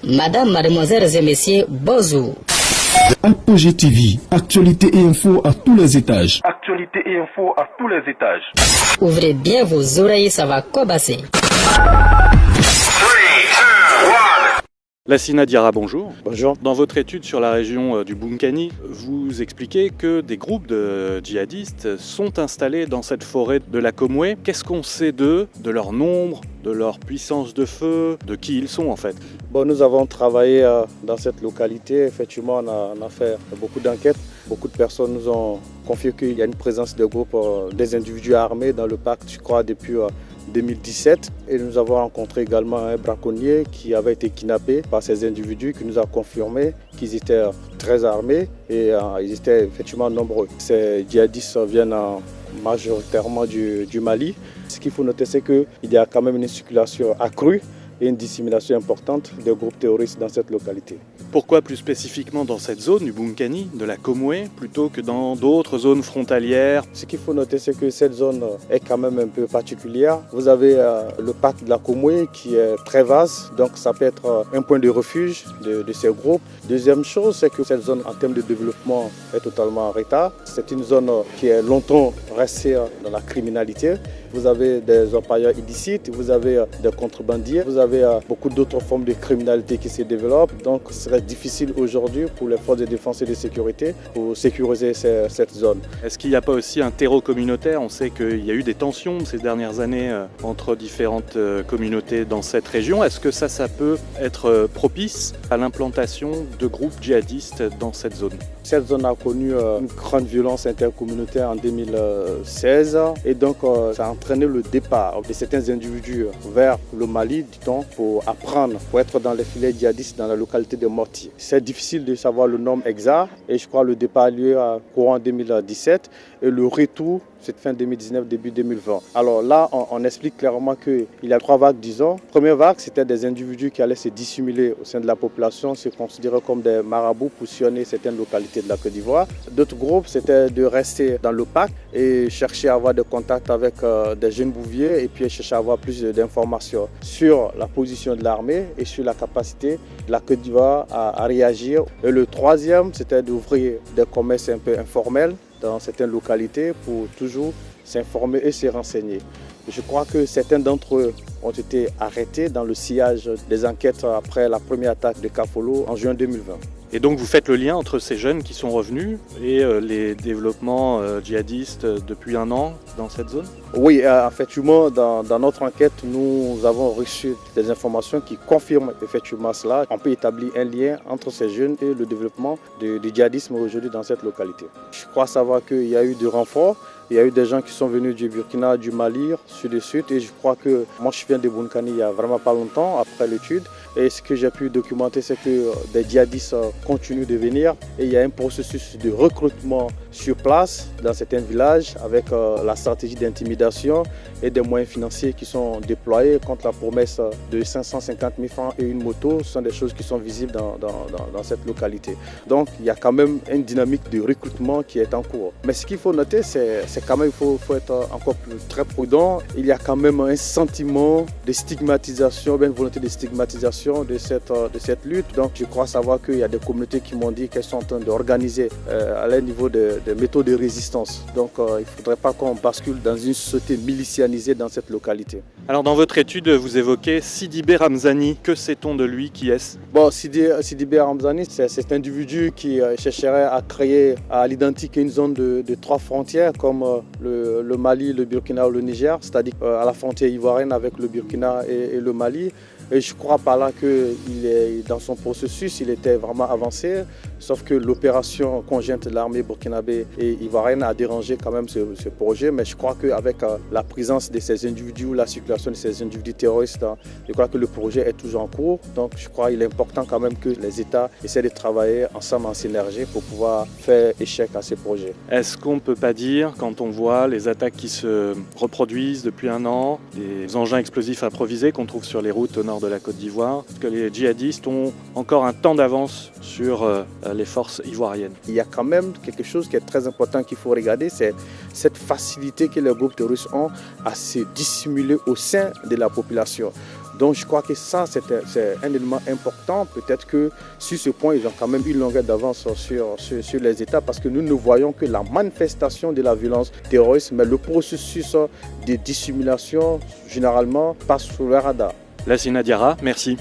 Madame, mademoiselles et messieurs, bonjour. Apogée TV, actualité et info à tous les étages. Actualité et info à tous les étages. Ouvrez bien vos oreilles, ça va cobasser. Lassina Diarra, bonjour. Bonjour. Dans votre étude sur la région du Bounkani, vous expliquez que des groupes de djihadistes sont installés dans cette forêt de la Komoué. Qu'est-ce qu'on sait d'eux, de leur nombre, de leur puissance de feu, de qui ils sont en fait? Nous avons travaillé dans cette localité. Effectivement, on a fait beaucoup d'enquêtes. Beaucoup de personnes nous ont confié qu'il y a une présence de groupes, des individus armés dans le parc, je crois, depuis 2017. Et nous avons rencontré également un braconnier qui avait été kidnappé par ces individus, qui nous a confirmé qu'ils étaient très armés et ils étaient effectivement nombreux. Ces djihadistes viennent majoritairement du Mali. Ce qu'il faut noter, c'est qu'il y a quand même une circulation accrue et une dissémination importante des groupes terroristes dans cette localité. Pourquoi plus spécifiquement dans cette zone du Bounkani, de la Komoué, plutôt que dans d'autres zones frontalières? Ce qu'il faut noter, c'est que cette zone est quand même un peu particulière. Vous avez le parc de la Komoué qui est très vaste, donc ça peut être un point de refuge de ces groupes. Deuxième chose, c'est que cette zone en termes de développement est totalement en retard. C'est une zone qui est longtemps restée dans la criminalité. Vous avez des orpailleurs illicites, vous avez des contrebandiers, vous avez beaucoup d'autres formes de criminalité qui se développent. Donc ce serait difficile aujourd'hui pour les forces de défense et de sécurité pour sécuriser cette zone. Est-ce qu'il n'y a pas aussi un terreau communautaire? On sait qu'il y a eu des tensions ces dernières années entre différentes communautés dans cette région. Est-ce que ça peut être propice à l'implantation de groupes djihadistes dans cette zone? Cette zone a connu une grande violence intercommunautaire en 2016 et donc ça a entraîné le départ de certains individus vers le Mali, dit-on, pour apprendre, pour être dans les filets djihadistes dans la localité de Mortier. C'est difficile de savoir le nombre exact et je crois que le départ a lieu courant 2017 et le retour c'est fin 2019, début 2020. Alors là, on explique clairement qu'il y a 3 vagues, disons. Première vague, c'était des individus qui allaient se dissimuler au sein de la population, se considérer comme des marabouts pour sillonner certaines localités de la Côte d'Ivoire. D'autres groupes, c'était de rester dans le parc et chercher à avoir des contacts avec des jeunes bouviers et puis chercher à avoir plus d'informations sur la position de l'armée et sur la capacité de la Côte d'Ivoire à réagir. Et le troisième, c'était d'ouvrir des commerces un peu informels dans certaines localités pour toujours s'informer et se renseigner. Je crois que certains d'entre eux ont été arrêtés dans le sillage des enquêtes après la première attaque de Kafolo en juin 2020. Et donc vous faites le lien entre ces jeunes qui sont revenus et les développements djihadistes depuis un an dans cette zone? Oui, effectivement, dans notre enquête, nous avons reçu des informations qui confirment effectivement cela. On peut établir un lien entre ces jeunes et le développement du djihadisme aujourd'hui dans cette localité. Je crois savoir qu'il y a eu des renforts. Il y a eu des gens qui sont venus du Burkina, du Mali, sud et sud. Et je crois que moi, je viens de Bounkani il y a vraiment pas longtemps, après l'étude. Et ce que j'ai pu documenter, c'est que des djihadistes continuent de venir. Et il y a un processus de recrutement sur place dans certains villages avec la stratégie d'intimidation et des moyens financiers qui sont déployés contre la promesse de 550 000 francs et une moto. Ce sont des choses qui sont visibles dans cette localité. Donc, il y a quand même une dynamique de recrutement qui est en cours. Mais ce qu'il faut noter, c'est quand même, il faut être encore plus très prudent. Il y a quand même un sentiment de stigmatisation, une volonté de stigmatisation de cette lutte. Donc je crois savoir qu'il y a des communautés qui m'ont dit qu'elles sont en train d'organiser à leur niveau des méthodes de résistance. Donc il ne faudrait pas qu'on bascule dans une société milicianisée dans cette localité. Alors dans votre étude, vous évoquez Sidibé Ramzani. Que sait-on de lui? Qui est-ce? Sidibé Ramzani, c'est cet individu qui chercherait à créer à l'identique une zone de 3 frontières comme le Mali, le Burkina ou le Niger, c'est-à-dire à la frontière ivoirienne avec le Burkina et le Mali. Et je crois par là que dans son processus, il était vraiment avancé, sauf que l'opération conjointe de l'armée burkinabé et ivoirienne a dérangé quand même ce projet. Mais je crois qu'avec la présence de ces individus ou la circulation de ces individus terroristes, je crois que le projet est toujours en cours. Donc je crois qu'il est important quand même que les États essaient de travailler ensemble en synergie pour pouvoir faire échec à ces projets. Est-ce qu'on ne peut pas dire, quand on voit les attaques qui se reproduisent depuis un an, des engins explosifs improvisés qu'on trouve sur les routes au nord de la Côte d'Ivoire, que les djihadistes ont encore un temps d'avance sur les forces ivoiriennes? Il y a quand même quelque chose qui est très important qu'il faut regarder, c'est cette facilité que les groupes terroristes ont à se dissimuler au sein de la population. Donc je crois que ça, c'est un élément important. Peut-être que sur ce point, ils ont quand même une longueur d'avance sur les États parce que nous ne voyons que la manifestation de la violence terroriste, mais le processus de dissimulation, généralement, passe sous le radar. Lassina Diarra, merci.